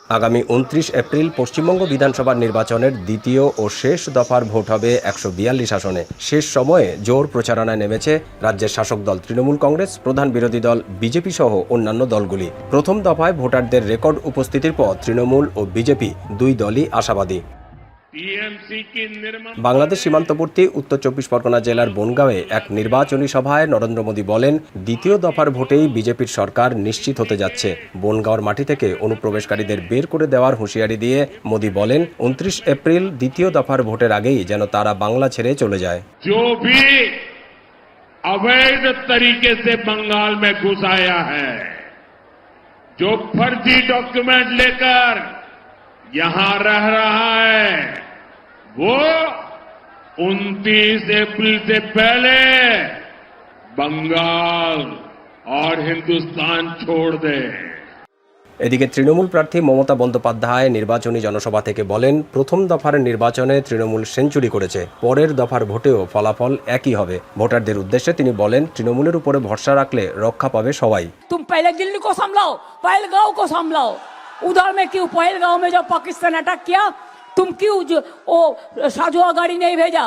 আগামী 29 এপ্রিল পশ্চিমবঙ্গ বিধানসভা নির্বাচনের দ্বিতীয় ও শেষ দফার ভোট হবে 142 আসনে। শেষ সময়ে জোর প্রচারণায় নেমেছে রাজ্যের শাসক দল তৃণমূল কংগ্রেস, প্রধান বিরোধী দল বিজেপি সহ অন্যান্য দলগুলি। প্রথম দফায় ভোটারদের রেকর্ড উপস্থিতির পর তৃণমূল ও বিজেপি দুই দলই আশাবাদী। বাংলাদেশ সীমান্তবর্তী উত্তর 24 পরগনা জেলার বনগাঁওয়ে এক নির্বাচনী সভায় নরেন্দ্র মোদী বলেন, দ্বিতীয় দফার ভোটেই বিজেপির সরকার নিশ্চিত হতে যাচ্ছে। বনগাঁওর মাটি থেকে অনুপ্রবেশকারীদের বের করে দেওয়ার হুঁশিয়ারি দিয়ে মোদী বলেন, 29 এপ্রিল দ্বিতীয় দফার ভোটের আগেই যেন তারা বাংলা ছেড়ে চলে যায়। अवैध तरीके से बंगाल में घुस आया है, जो फर्जी डॉक्यूमेंट लेकर यहां रह रहा है, वो 29 अप्रैल से पहले बंगाल और हिंदुस्तान छोड़ दे। এদিকে তৃণমূল প্রার্থী মমতা বন্দ্যোপাধ্যায় নির্বাচনী জনসভা থেকে বলেন, প্রথম দফার নির্বাচনে তৃণমূল সেঞ্চুরি করেছে, পরের দফার ভোটেও ফলাফল একই হবে। ভোটারদের উদ্দেশ্যে তিনি বলেন, তৃণমূলের উপরে ভরসা রাখলে রক্ষা পাবে সবাই। तुम पहले दिल्ली को संभलाओ, पहलगांव को संभलाओ। उधर में क्यों पहलगांव में जब पाकिस्तान अटैक किया, तुम क्यों वो साझुआ गाड़ी नहीं भेजा?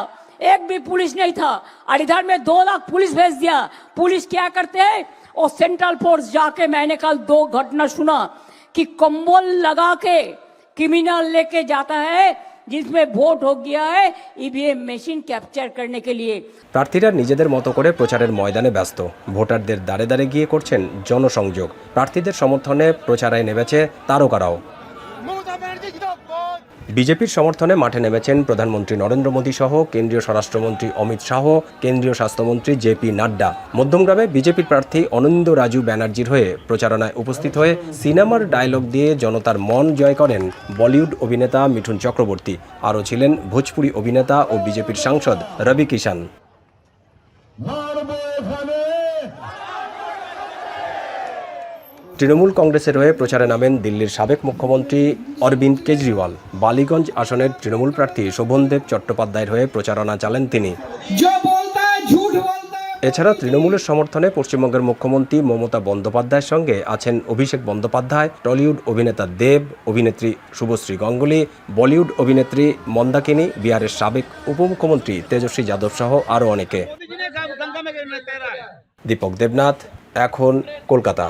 एक भी पुलिस नहीं था, और इधर में 2 लाख पुलिस भेज दिया। पुलिस क्या करते हैं, और सेंट्रल फोर्स जाके मैंने कल 2 घटना सुना कि कंबल लगा के क्रिमिनल लेके जाता है जिसमें वोट हो गया है ईवीएम मशीन कैप्चर करने के लिए। প্রার্থীরা নিজেদের মতো করে প্রচারের ময়দানে ব্যস্ত। ভোটারদের দাঁড়ে দাঁড়ে গিয়ে করছেন জনসংযোগ। প্রার্থীদের সমর্থনে প্রচারে নেমেছে তারকারাও। বিজেপির সমর্থনে মাঠে নেমেছেন প্রধানমন্ত্রী নরেন্দ্র মোদী সহ কেন্দ্রীয় স্বরাষ্ট্রমন্ত্রী অমিত শাহ, কেন্দ্রীয় স্বাস্থ্যমন্ত্রী জেপি নাড্ডা। মধ্যমগ্রামে বিজেপির প্রার্থী অনিন্দ্য রাজু ব্যানার্জির হয়ে প্রচারণায় উপস্থিত হয়ে সিনেমার ডায়লগ দিয়ে জনতার মন জয় করেন বলিউড অভিনেতা মিঠুন চক্রবর্তী। আরও ছিলেন ভোজপুরি অভিনেতা ও বিজেপির সাংসদ রবি কিষান। তৃণমূল কংগ্রেসের হয়ে প্রচারে নামেন দিল্লির সাবেক মুখ্যমন্ত্রী অরবিন্দ কেজরিওয়াল। বালিগঞ্জ আসনের তৃণমূল প্রার্থী শোভনদেব চট্টোপাধ্যায়ের হয়ে প্রচারণা চালান তিনি। এছাড়া তৃণমূলের সমর্থনে পশ্চিমবঙ্গের মুখ্যমন্ত্রী মমতা বন্দ্যোপাধ্যায়ের সঙ্গে আছেন অভিষেক বন্দ্যোপাধ্যায়, টলিউড অভিনেতা দেব, অভিনেত্রী শুভশ্রী গাঙ্গুলি, বলিউড অভিনেত্রী মন্দাকিনী, বিহারের সাবেক উপমুখ্যমন্ত্রী তেজস্বী যাদব সহ আরও অনেকে। দীপক দেবনাথ, এখন কলকাতা।